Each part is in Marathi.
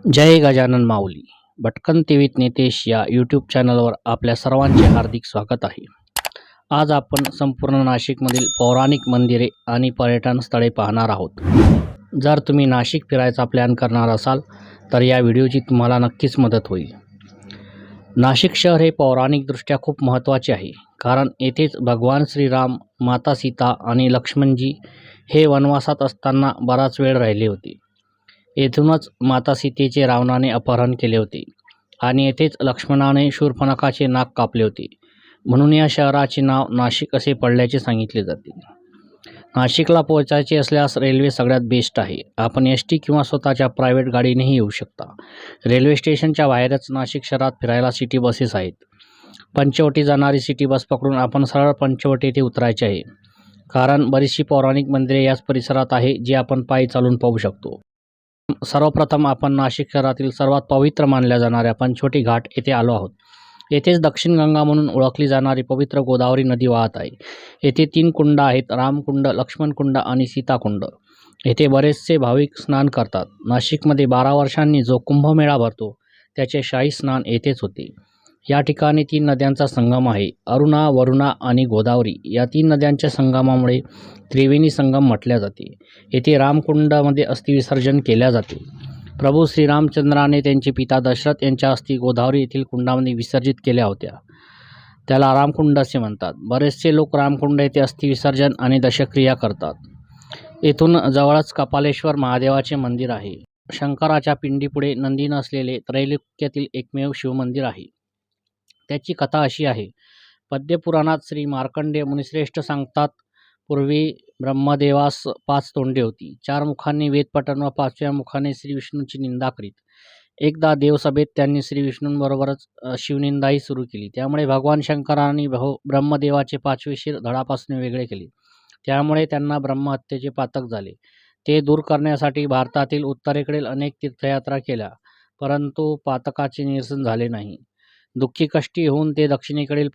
जय गजानन माऊली. भटकन टीव्हीत नितेश या यूट्यूब चॅनलवर आपल्या सर्वांचे हार्दिक स्वागत आहे. आज आपण संपूर्ण नाशिकमधील पौराणिक मंदिरे आणि पर्यटन स्थळे पाहणार आहोत. जर तुम्ही नाशिक फिरायचा प्लॅन करणार असाल तर या व्हिडिओची तुम्हाला नक्कीच मदत होईल. नाशिक शहर हे पौराणिकदृष्ट्या खूप महत्त्वाचे आहे, कारण येथेच भगवान श्रीराम, माता सीता आणि लक्ष्मणजी हे वनवासात असताना बराच वेळ राहिले होते. येथूनच माता सीतेचे रावणाने अपहरण केले होते आणि येथेच लक्ष्मणाने शूर्पणखाचे नाक कापले होते. म्हणून या शहराचे नाव नाशिक असे पडल्याचे सांगितले जाते. नाशिकला पोहोचायचे असल्यास रेल्वे सगळ्यात बेस्ट आहे. आपण एस.टी. किंवा स्वतःच्या प्रायव्हेट गाडीनेही येऊ शकता. रेल्वे स्टेशनच्या बाहेरच नाशिक शहरात फिरायला सिटी बसेस आहेत. पंचवटी जाणारी सिटी बस पकडून आपण सरळ पंचवटी येथे उतरायचे आहे, कारण बरीचशी पौराणिक मंदिरे याच परिसरात आहे जी आपण पायी चालून पाहू शकतो. सर्वप्रथम आपण नाशिक शहरातील सर्वात पवित्र मानल्या जाणाऱ्या पंचवटी घाट येथे आलो आहोत. येथेच दक्षिण गंगा म्हणून ओळखली जाणारी पवित्र गोदावरी नदी वाहत आहे. येथे 3 कुंड आहेत: रामकुंड, लक्ष्मणकुंड आणि सीताकुंड. येथे बरेचसे भाविक स्नान करतात. नाशिकमध्ये 12 वर्षांनी जो कुंभमेळा भरतो त्याचे शाही स्नान येथेच होते. या ठिकाणी 3 नद्यांचा संगम आहे: अरुणा, वरुणा आणि गोदावरी. या 3 नद्यांच्या संगमामुळे त्रिवेणी संगम म्हटल्या जाते. येथे रामकुंडामध्ये अस्थिविसर्जन केल्या जाते. प्रभू श्रीरामचंद्राने त्यांचे पिता दशरथ यांच्या अस्थी गोदावरी येथील कुंडामध्ये विसर्जित केल्या होत्या. त्याला रामकुंड असे म्हणतात. बरेचसे लोक रामकुंड येथे अस्थिविसर्जन आणि दशक्रिया करतात. येथून जवळच कपालेश्वर महादेवाचे मंदिर आहे. शंकराच्या पिंडीपुढे नंदी नसलेले त्रैलोक्यातील एकमेव शिवमंदिर आहे. त्याची कथा अशी आहे. पद्मपुराणात श्री मार्कंडेय मुनिश्रेष्ठ सांगतात, पूर्वी ब्रह्मदेवास 5 तोंडे होती. 4 मुखांनी वेदपठण व 5व्या मुखाने श्री विष्णूंची निंदा करीत. एकदा देवसभेत त्यांनी श्री विष्णूंबरोबरच शिवनिंदाही सुरू केली. त्यामुळे भगवान शंकरांनी ब्रह्मदेवाचे 5वे शिर धडापासून वेगळे केले. त्यामुळे त्यांना ब्रह्महत्येचे पातक झाले. ते दूर करण्यासाठी भारतातील उत्तरेकडील अनेक तीर्थयात्रा केल्या, परंतु पातकाचे निरसन झाले नाही. दुःखी कष्टी होऊन ते दक्षिणेकडील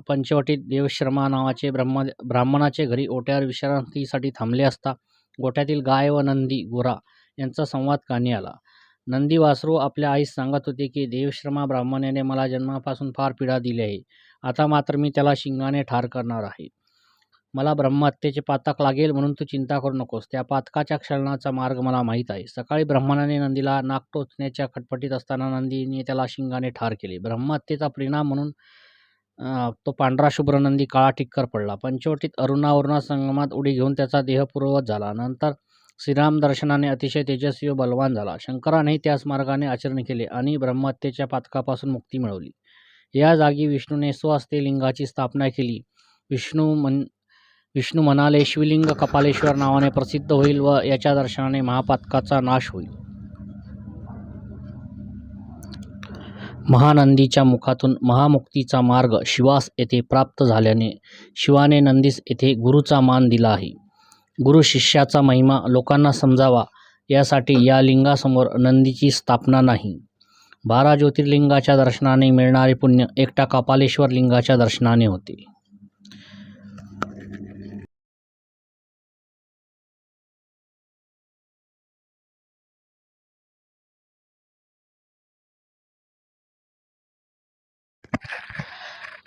पंचवटीत देवशर्मा नावाचे ब्राह्मणाचे घरी ओट्यावर विश्रांतीसाठी थांबले असता गोठ्यातील गाय व नंदी गोरा यांचा संवाद कानी आला. नंदी वासरू आपल्या आईस सांगत होते की देवशर्मा ब्राह्मणाने मला जन्मापासून फार पीडा दिली आहे. आता मात्र मी त्याला शिंगाने ठार करणार आहे. मला ब्रह्महत्येचे पातक लागेल, म्हणून तू चिंता करू नकोस. त्या पातकाच्या क्षळण्याचा मार्ग मला माहीत आहे. सकाळी ब्राह्मणाने नंदीला नाक टोचण्याच्या खटपटीत असताना नंदीने त्याला शिंगाने ठार केले. ब्रह्महत्येचा परिणाम म्हणून तो पांढरा शुभ्र नंदी काळा टिक्कर पडला. पंचवटीत अरुणा संगमात उडी घेऊन त्याचा देह पूर्ववत झाला. नंतर श्रीराम दर्शनाने अतिशय तेजस्वी व बलवान झाला. शंकरानेही त्याच मार्गाने आचरण केले आणि ब्रह्महत्येच्या पातकापासून मुक्ती मिळवली. या जागी विष्णूने स्वहस्ते लिंगाची स्थापना केली. विष्णू म्हणाले, शिवलिंग कपालेश्वर नावाने प्रसिद्ध होईल व याच्या दर्शनाने महापातकाचा नाश होईल. महानंदीच्या मुखातून महामुक्तीचा मार्ग शिवास येथे प्राप्त झाल्याने शिवाने नंदीस येथे गुरुचा मान दिला आहे. गुरु शिष्याचा महिमा लोकांना समजावा यासाठी या लिंगासमोर नंदीची स्थापना नाही. 12 ज्योतिर्लिंगाच्या दर्शनाने मिळणारे पुण्य एकटा कपालेश्वर लिंगाच्या दर्शनाने होते.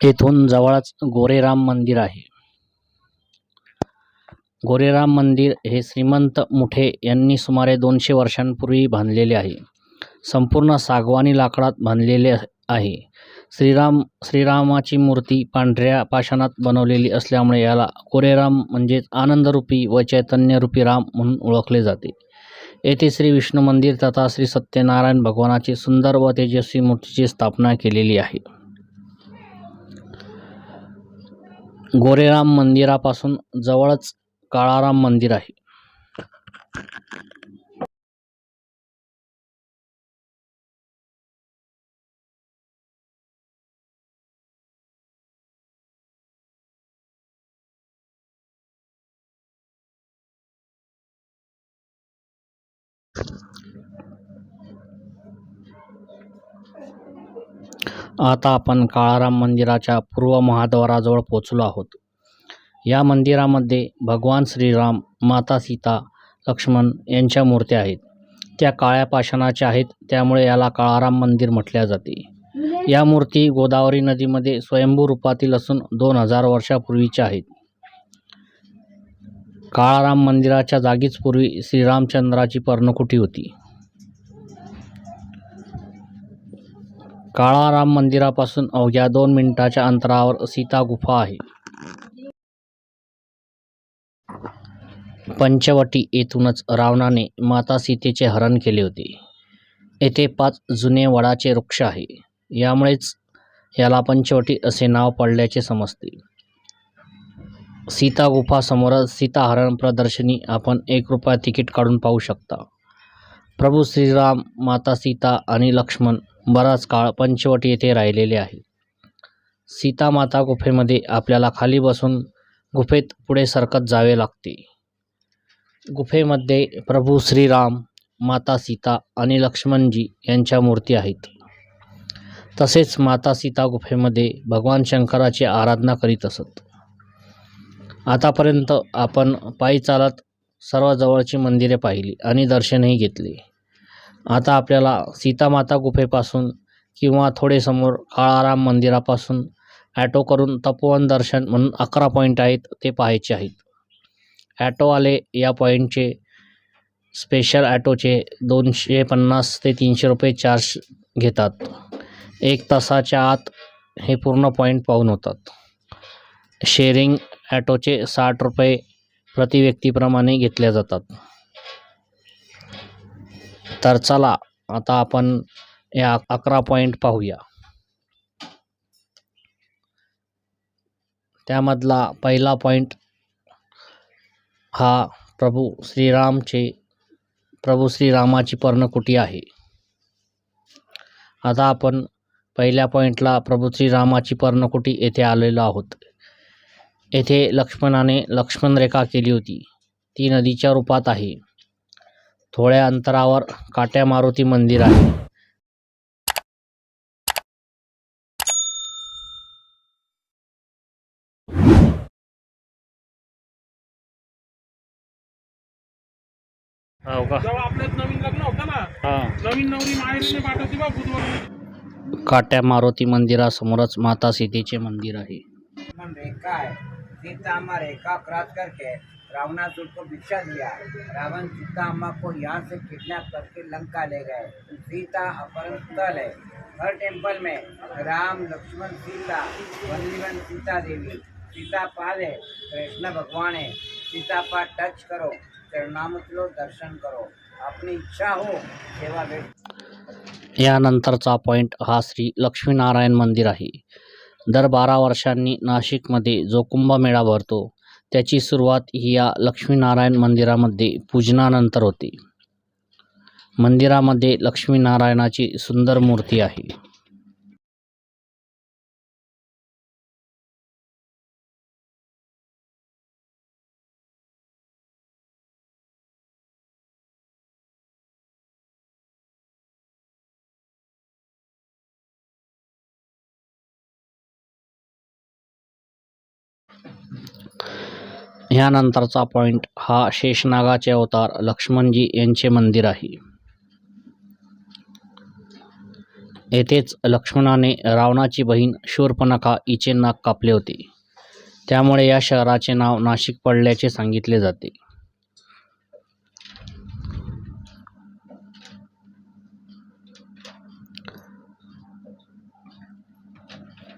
येथून जवळच गोरेराम मंदिर आहे. गोरेराम मंदिर हे श्रीमंत मुठे यांनी सुमारे 200 वर्षांपूर्वी बांधलेले आहे. संपूर्ण सागवानी लाकडात बांधलेले आहे. श्रीरामाची मूर्ती पांढऱ्या पाषाणात बनवलेली असल्यामुळे याला गोरेराम म्हणजेच आनंदरूपी व चैतन्यरूपी राम म्हणून ओळखले जाते. येथे श्री विष्णू मंदिर तथा श्री सत्यनारायण भगवानाची सुंदर व तेजस्वी मूर्तीची स्थापना केलेली आहे. गोरेराम मंदिरापासून जवळच काळाराम मंदिर आहे. आता आपण काळाराम मंदिराच्या पूर्व महाद्वाराजवळ पोहोचलो आहोत. या मंदिरामध्ये भगवान श्रीराम, माता सीता, लक्ष्मण यांच्या मूर्त्या आहेत. त्या काळ्या पाषाणाच्या आहेत, त्यामुळे याला काळाराम मंदिर म्हटले जाते. या मूर्ती गोदावरी नदीमध्ये स्वयंभू रूपातील असून 2000 वर्षापूर्वीच्या आहेत. काळाराम मंदिराच्या जागीच पूर्वी श्रीरामचंद्राची पर्णकुटी होती. काळाराम मंदिरापासून अवघ्या 2 मिनिटांच्या अंतरावर सीता गुफा आहे. पंचवटी येथूनच रावणाने माता सीतेचे हरण केले होते. येथे 5 जुने वडाचे वृक्ष आहे. यामुळेच याला पंचवटी असे नाव पडल्याचे समजते. सीता गुफा समोरच सीताहरण प्रदर्शनी आपण ₹1 तिकीट काढून पाहू शकता. प्रभू श्रीराम, माता सीता आणि लक्ष्मण बराच काळ पंचवटी येथे राहिलेले आहे. सीता माता गुफेमध्ये आपल्याला खाली बसून गुफेत पुढे सरकत जावे लागते. गुफेमध्ये प्रभू श्रीराम, माता सीता आणि लक्ष्मणजी यांच्या मूर्ती आहेत. तसेच माता सीता गुफेमध्ये भगवान शंकराची आराधना करीत असत. आतापर्यंत आपण पायी चालत सर्व जवळची मंदिरे पाहिली आणि दर्शनही घेतले. आता आपल्याला सीतामाता गुफेपासून किंवा थोडे समोर काळाराम मंदिरापासून ॲटो करून तपोवन दर्शन म्हणून 11 पॉईंट आहेत ते पाहायचे आहेत. ॲटोवाले या पॉईंटचे स्पेशल ॲटोचे ₹250 ते ₹300 चार्ज घेतात. 1 तासाच्या आत हे पूर्ण पॉईंट पाहून होतात. शेअरिंग ॲटोचे ₹60 प्रति व्यक्तीप्रमाणे घेतले जातात. तर चला आता आपण या 11 पॉईंट पाहूया. त्यामधला पहिला पॉईंट हा प्रभू श्रीरामाची पर्णकुटी आहे. आता आपण पहिल्या पॉईंटला प्रभू श्रीरामाची पर्णकुटी येथे आलेलो आहोत. येथे लक्ष्मणाने लक्ष्मणरेखा केली होती. ती नदीच्या रूपात आहे. थोड्या अंतरावर काट्या मारुती मंदिर आहे. जेव्हा आपल्यात नवीन लग्न होतं ना, नवीन नवरी माहेरीने पाठवते बा बुधवार. काट्या मारुती मंदिरासमोरच माता सीतेचे मंदिर आहे. रेखा है, सीता अम्मा रेखा क्रॉस करके रावणासुर को भिक्षा दिया। रावण सीता अम्मा को यहाँ से किडनैप करके लंका ले गए। सीता अपहरण स्थल है। हर टेम्पल में राम, लक्ष्मण, सीता, वनजीवन सीता देवी, सीता पाल है, कृष्ण भगवान है। सीता पाल टच करो, चरणामृत लो, दर्शन करो, अपनी इच्छा हो सेवा भेट। यानंतरचा पॉईंट हा श्री लक्ष्मीनारायण मंदिर आहे. दर 12 वर्षांनी नाशिकमध्ये जो कुंभमेळा भरतो त्याची सुरुवात ही या लक्ष्मीनारायण मंदिरामध्ये पूजनानंतर होते. मंदिरामध्ये लक्ष्मीनारायणाची सुंदर मूर्ती आहे. ह्यानंतरचा पॉईंट हा शेषनागाचे अवतार लक्ष्मणजी यांचे मंदिर आहे. येथेच लक्ष्मणाने रावणाची बहीण शूर्पणखा हिचे नाक कापले होते. त्यामुळे या शहराचे नाव नाशिक पडल्याचे सांगितले जाते.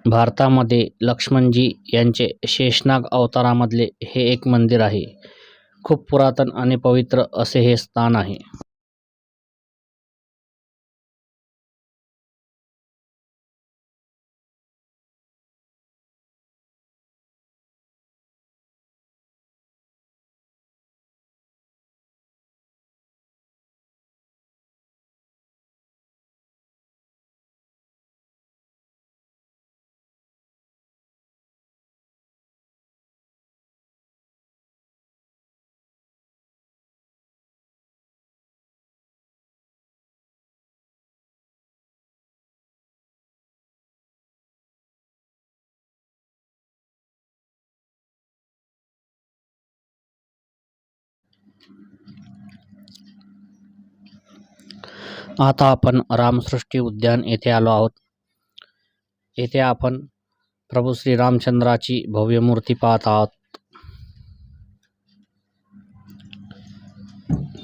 भारतामध्ये लक्ष्मणजी यांचे शेषनाग अवतारामधले हे एक मंदिर आहे. खूप पुरातन आणि पवित्र असे हे स्थान आहे. आता आपण रामसृष्टी उद्यान येथे आलो आहोत. येथे आपण प्रभू श्री रामचंद्राची भव्य मूर्ती पाहत आहोत.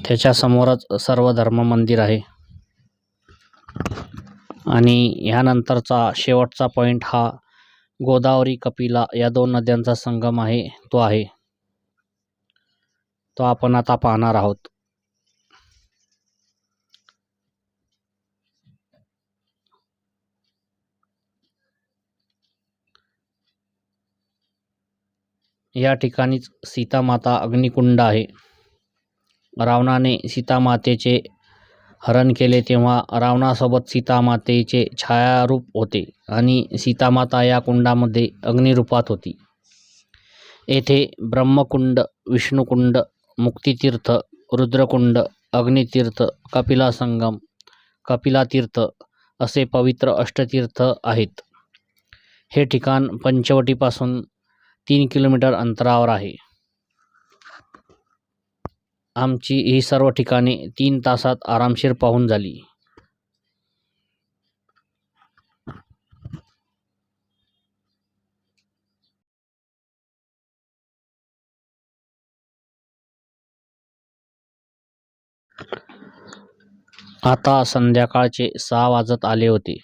त्याच्या समोरच सर्व धर्म मंदिर आहे आणि यानंतरचा शेवटचा पॉइंट हा गोदावरी कपिला या दोन नद्यांचा संगम आहे तो आपण आता पाहणार आहोत. या ठिकाणीच सीतामाता अग्निकुंड आहे. रावणाने सीतामातेचे हरण केले तेव्हा रावणासोबत सीतामातेचे छायारूप होते आणि सीतामाता या कुंडामध्ये अग्निरूपात होती. येथे ब्रह्मकुंड, विष्णुकुंड, मुक्तितीर्थ, रुद्रकुंड, अग्नितीर्थ, कपिला संगम, कपिलातीर्थ असे पवित्र अष्टतीर्थ आहेत. हे ठिकाण पंचवटीपासून 3 किलोमीटर अंतरावर आहे. आमची ही सर्व ठिकाणे 3 तासात आरामशीर पाहून झाली. आता संध्याकाळचे 6 वाजत आले होते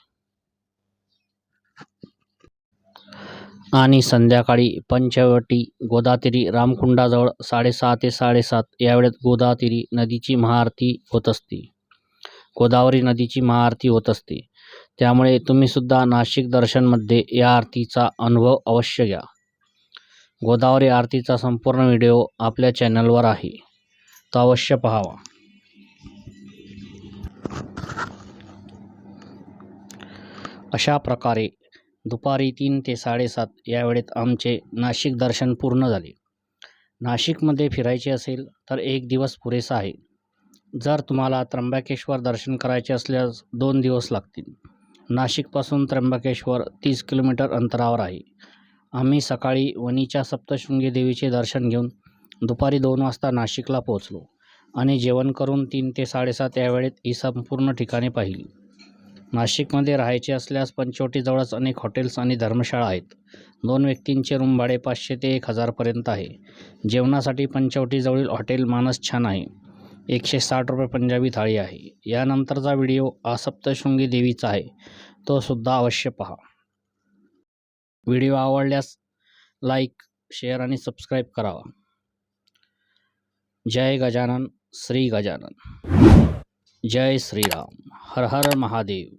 आणि संध्याकाळी पंचवटी गोदातीरी रामकुंडाजवळ 6:30 ते 7:30 या वेळेत गोदावरी नदीची महाआरती होत असते. त्यामुळे तुम्ही सुद्धा नाशिक दर्शनमध्ये या आरतीचा अनुभव अवश्य घ्या. गोदावरी आरतीचा संपूर्ण व्हिडिओ आपल्या चॅनलवर आहे, तो अवश्य पाहावा. अशा प्रकारे दुपारी 3 ते 7:30 या वेळेत आमचे नाशिक दर्शन पूर्ण झाले. नाशिकमध्ये फिरायचे असेल तर 1 दिवस पुरेसा आहे. जर तुम्हाला त्र्यंबकेश्वर दर्शन करायचे असल्यास 2 दिवस लागतील. नाशिकपासून त्र्यंबकेश्वर 30 किलोमीटर अंतरावर आहे. आम्ही सकाळी वणीच्या सप्तशृंगी देवीचे दर्शन घेऊन दुपारी 2 वाजता नाशिकला पोहोचलो आणि जेवण करून 3 ते 7:30 या वेळेत ही संपूर्ण ठिकाणे पाहिली. नाशिकमध्ये राहायचे असल्यास पंचवटीजवळच अनेक हॉटेल्स आणि धर्मशाळा आहेत. 2 व्यक्तींचे रूम भाडे 500 ते 1000 पर्यंत आहे. जेवणासाठी पंचवटीजवळील हॉटेल मानस छान आहे. 160 रुपये पंजाबी थाळी आहे. यानंतरचा व्हिडिओ हा सप्तशृंगी देवीचा आहे, तो सुद्धा अवश्य पहा. व्हिडिओ आवडल्यास लाईक, शेअर आणि सबस्क्राईब करावा. जय गजानन, श्री गजानन, जय श्रीराम, हर हर महादेव.